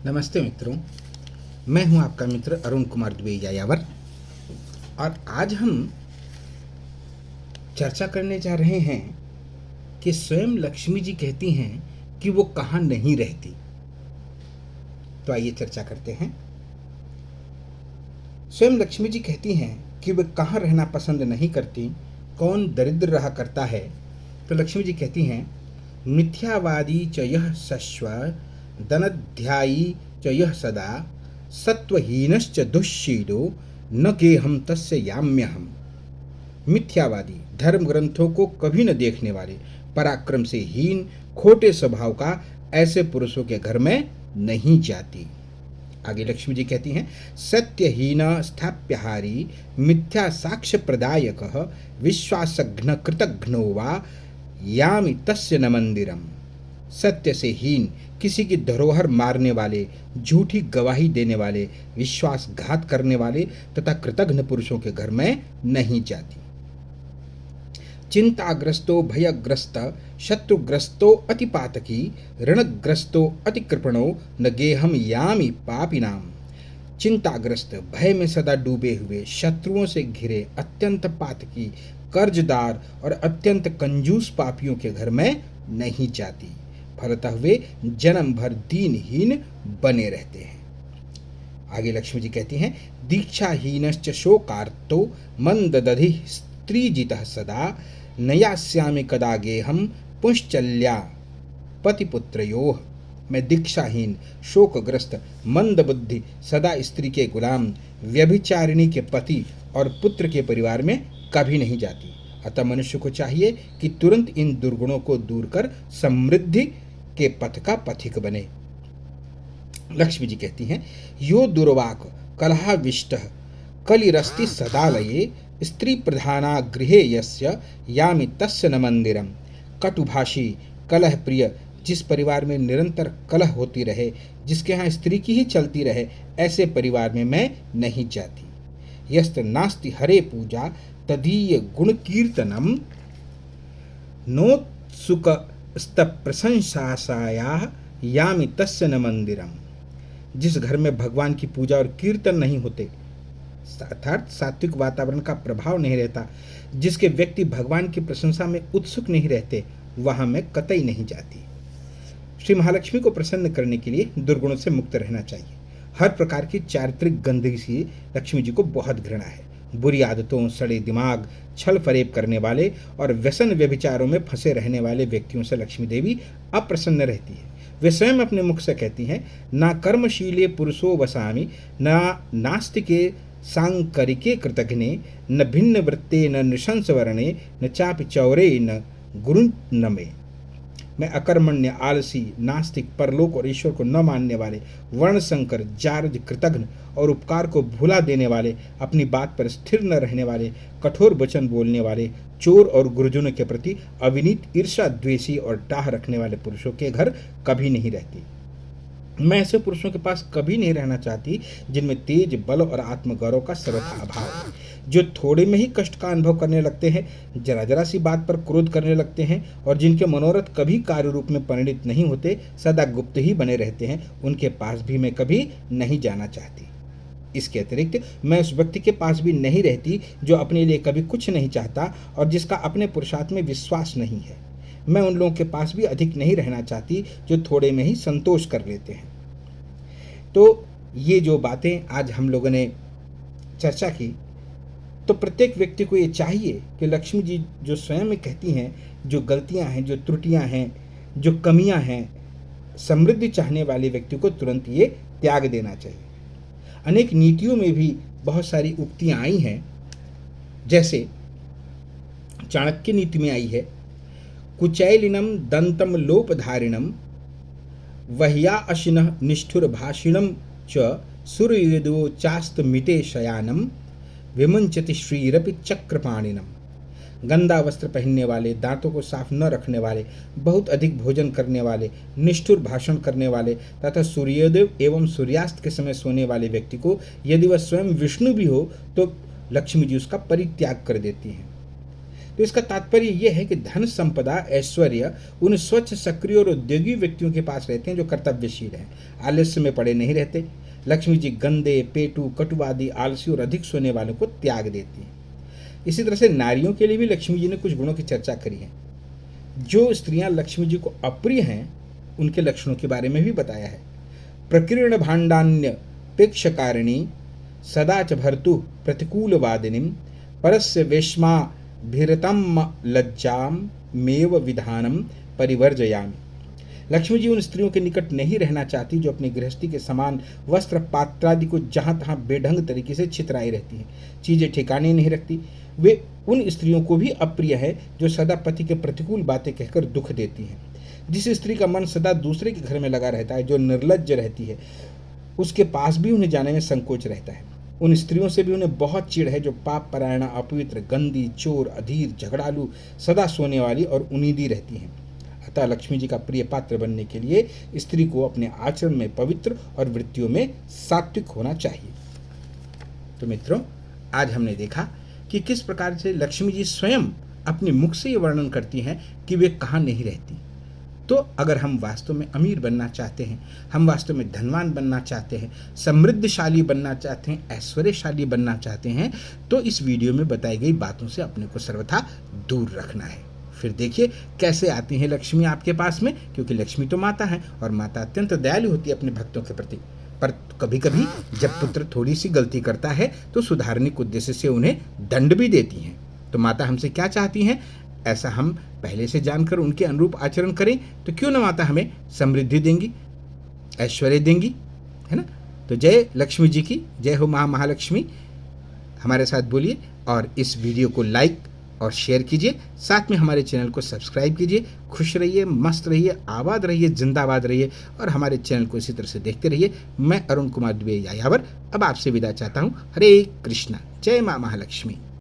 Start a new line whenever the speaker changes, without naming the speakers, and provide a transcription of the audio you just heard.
नमस्ते मित्रों, मैं हूं आपका मित्र अरुण कुमार दुबे यायावर और आज हम चर्चा करने जा रहे हैं कि स्वयं लक्ष्मी जी कहती हैं कि वो कहाँ नहीं रहती। तो आइए चर्चा करते हैं। स्वयं लक्ष्मी जी कहती हैं कि वे कहाँ रहना पसंद नहीं करती, कौन दरिद्र रहा करता है। तो लक्ष्मी जी कहती हैं, मिथ्यावादी च यः सश्व धनध्यायी च यः सदा सत्वहीनश्च दुश्शीलो न गेहम तस्य याम्यहम। मिथ्यावादी, धर्म ग्रंथों को कभी न देखने वाले, पराक्रम से हीन, खोटे स्वभाव का ऐसे पुरुषों के घर में नहीं जाती। आगे लक्ष्मी जी कहती हैं, सत्यहीन स्थाप्यहारी मिथ्या साक्ष्य प्रदायक विश्वासघ्न कृतघ्नो वा यामि तस्य न मंदिरम। सत्य से हीन, किसी की धरोहर मारने वाले, झूठी गवाही देने वाले, विश्वासघात करने वाले तथा कृतघ्न पुरुषों के घर में नहीं जाती। चिंताग्रस्तो भयग्रस्त शत्रुग्रस्तो अतिपातकी ऋणग्रस्तो अतिकृपणो न गेहम यामि पापिनाम। चिंताग्रस्त, भय में सदा डूबे हुए, शत्रुओं से घिरे, अत्यंत पातकी, कर्जदार और अत्यंत कंजूस पापियों के घर में नहीं जाती। फलतः वे जन्म भर दीनहीन बने रहते हैं। आगे लक्ष्मी जी कहती हैं, दीक्षाहीनश्च शोकार्तो मंददधि स्त्रीजितः सदा नयास्यामि कदा गेहम पुंश्चल्या पतिपुत्रयोः। मैं दीक्षाहीन, शोकग्रस्त, मंदबुद्धि, सदा स्त्री के गुलाम, व्यभिचारिणी के पति और पुत्र के परिवार में कभी नहीं जाती। अतः मनुष्य को चाहिए कि तुरंत इन दुर्गुणों को दूर कर समृद्धि के पथ का पथिक बने। लक्ष्मी जी कहती हैं, यो दुर्वाक कलहाविष्टः कलिरस्ति सदालये स्त्री प्रधाना गृहे यस्य यामि तस्य न मंदिरम। कटुभाषी, कलह प्रिय, जिस परिवार में निरंतर कलह होती रहे, जिसके यहाँ स्त्री की ही चलती रहे, ऐसे परिवार में मैं नहीं जाती। यस्त नास्ति हरे पूजा तदीय गुण कीर्तनम नोत्सुक प्रशंसायाः यामि तस्य न मंदिरम। जिस घर में भगवान की पूजा और कीर्तन नहीं होते, अर्थात सात्विक वातावरण का प्रभाव नहीं रहता, जिसके व्यक्ति भगवान की प्रशंसा में उत्सुक नहीं रहते, वहां मैं कतई नहीं जाती। श्री महालक्ष्मी को प्रसन्न करने के लिए दुर्गुणों से मुक्त रहना चाहिए। हर प्रकार की चारित्रिक गंदगी से लक्ष्मी जी को बहुत घृणा है। बुरी आदतों, सड़े दिमाग, छल फरेब करने वाले और व्यसन व्यभिचारों में फंसे रहने वाले व्यक्तियों से लक्ष्मी देवी अप्रसन्न रहती है। वे स्वयं अपने मुख से कहती हैं, ना कर्मशीले पुरुषो वसामि ना नास्तिके सांकरिके कृतघ्ने न भिन्न वृत्ते न नृशंस वर्णे न चापि चौरे न गुरु न मे। मैं अकर्मण्य, आलसी, नास्तिक, परलोक और ईश्वर को न मानने वाले, वर्णशंकर, जारज, कृतघ्न और उपकार को भुला देने वाले, अपनी बात पर स्थिर न रहने वाले, कठोर वचन बोलने वाले, चोर और गुरुजनों के प्रति अविनीत, ईर्षा, द्वेषी और डाह रखने वाले पुरुषों के घर कभी नहीं रहती। मैं ऐसे पुरुषों के पास कभी नहीं रहना चाहती जिनमें तेज, बल और आत्मगौरव का सर्वथा अभाव है, जो थोड़े में ही कष्ट का अनुभव करने लगते हैं, जरा जरा सी बात पर क्रोध करने लगते हैं और जिनके मनोरथ कभी कार्य रूप में परिणित नहीं होते, सदा गुप्त ही बने रहते हैं, उनके पास भी मैं कभी नहीं जाना चाहती। इसके अतिरिक्त मैं उस व्यक्ति के पास भी नहीं रहती जो अपने लिए कभी कुछ नहीं चाहता और जिसका अपने पुरुषार्थ में विश्वास नहीं है। मैं उन लोगों के पास भी अधिक नहीं रहना चाहती जो थोड़े में ही संतोष कर लेते हैं। तो ये जो बातें आज हम लोगों ने चर्चा की, तो प्रत्येक व्यक्ति को ये चाहिए कि लक्ष्मी जी जो स्वयं में कहती हैं, जो गलतियां हैं, जो त्रुटियां हैं, जो कमियां हैं, समृद्धि चाहने वाले व्यक्ति को तुरंत ये त्याग देना चाहिए। अनेक नीतियों में भी बहुत सारी उक्तियां आई हैं, जैसे चाणक्य नीति में आई है, कुचैलिनम दंतम लोपधारिणम वह्या अशिनः निष्ठुर भाषिणम च सूर्यदो चास्तमिते शयानम विमुंचति श्रीरपि चक्रपाणिनम। गंदा वस्त्र पहनने वाले, दांतों को साफ न रखने वाले, बहुत अधिक भोजन करने वाले, निष्ठुर भाषण करने वाले तथा सूर्योदय एवं सूर्यास्त के समय सोने वाले व्यक्ति को यदि वह स्वयं विष्णु भी हो तो लक्ष्मी जी उसका परित्याग कर देती हैं। तो इसका तात्पर्य यह है कि धन संपदा ऐश्वर्य उन स्वच्छ सक्रिय और उद्योगी व्यक्तियों के पास रहते हैं जो कर्तव्यशील हैं, आलस्य में पड़े नहीं रहते। लक्ष्मी जी गंदे, पेटू, कटुवादी, आलसी और अधिक सोने वालों को त्याग देती हैं। इसी तरह से नारियों के लिए भी लक्ष्मी जी ने कुछ गुणों की चर्चा करी है। जो स्त्रियां लक्ष्मी जी को अप्रिय हैं उनके लक्षणों के बारे में भी बताया है। प्रकीर्ण भाण्डान्य पेक्षकारिणी सदा च भर्तु प्रतिकूलवादिनीं परस्य वेश्माभिरतम लज्जाम मेव विधानम परिवर्जयामि। लक्ष्मी जी उन स्त्रियों के निकट नहीं रहना चाहती जो अपनी गृहस्थी के समान वस्त्र पात्रादि को जहां तहां बेढंग तरीके से छितराई रहती हैं, चीजें ठिकाने नहीं रखती। वे उन स्त्रियों को भी अप्रिय है जो सदा पति के प्रतिकूल बातें कहकर दुख देती हैं। जिस स्त्री का मन सदा दूसरे के घर में लगा रहता है, जो निर्लज्ज रहती है, उसके पास भी उन्हें जाने में संकोच रहता है। उन स्त्रियों से भी उन्हें बहुत चिढ़ है जो पाप परायणा, अपवित्र, गंदी, चोर, अधीर, झगड़ालू, सदा सोने वाली और उन्नीदी रहती हैं। अतः लक्ष्मी जी का प्रिय पात्र बनने के लिए स्त्री को अपने आचरण में पवित्र और वृत्तियों में सात्विक होना चाहिए। तो मित्रों, आज हमने देखा कि किस प्रकार से लक्ष्मी जी स्वयं अपने मुख से ये वर्णन करती हैं कि वे कहाँ नहीं रहती। तो अगर हम वास्तव में अमीर बनना चाहते हैं, हम वास्तव में धनवान बनना चाहते हैं, समृद्धशाली बनना चाहते हैं, ऐश्वर्यशाली बनना चाहते हैं, तो इस वीडियो में बताई गई बातों से अपने को सर्वथा दूर रखना है। फिर देखिए कैसे आती हैं लक्ष्मी आपके पास में, क्योंकि लक्ष्मी तो माता है और माता अत्यंत दयालु होती है अपने भक्तों के प्रति। पर कभी कभी जब पुत्र थोड़ी सी गलती करता है तो सुधारने के उद्देश्य से उन्हें दंड भी देती हैं। तो माता हमसे क्या चाहती हैं, ऐसा हम पहले से जानकर उनके अनुरूप आचरण करें तो क्यों न माता हमें समृद्धि देंगी, ऐश्वर्य देंगी, है ना। तो जय लक्ष्मी जी की जय हो। महालक्ष्मी हमारे साथ बोलिए और इस वीडियो को लाइक और शेयर कीजिए, साथ में हमारे चैनल को सब्सक्राइब कीजिए। खुश रहिए, मस्त रहिए, आबाद रहिए, जिंदाबाद रहिए और हमारे चैनल को इसी तरह से देखते रहिए। मैं अरुण कुमार दुबे यायावर अब आपसे विदा चाहता हूँ। हरे कृष्णा, जय माँ महालक्ष्मी।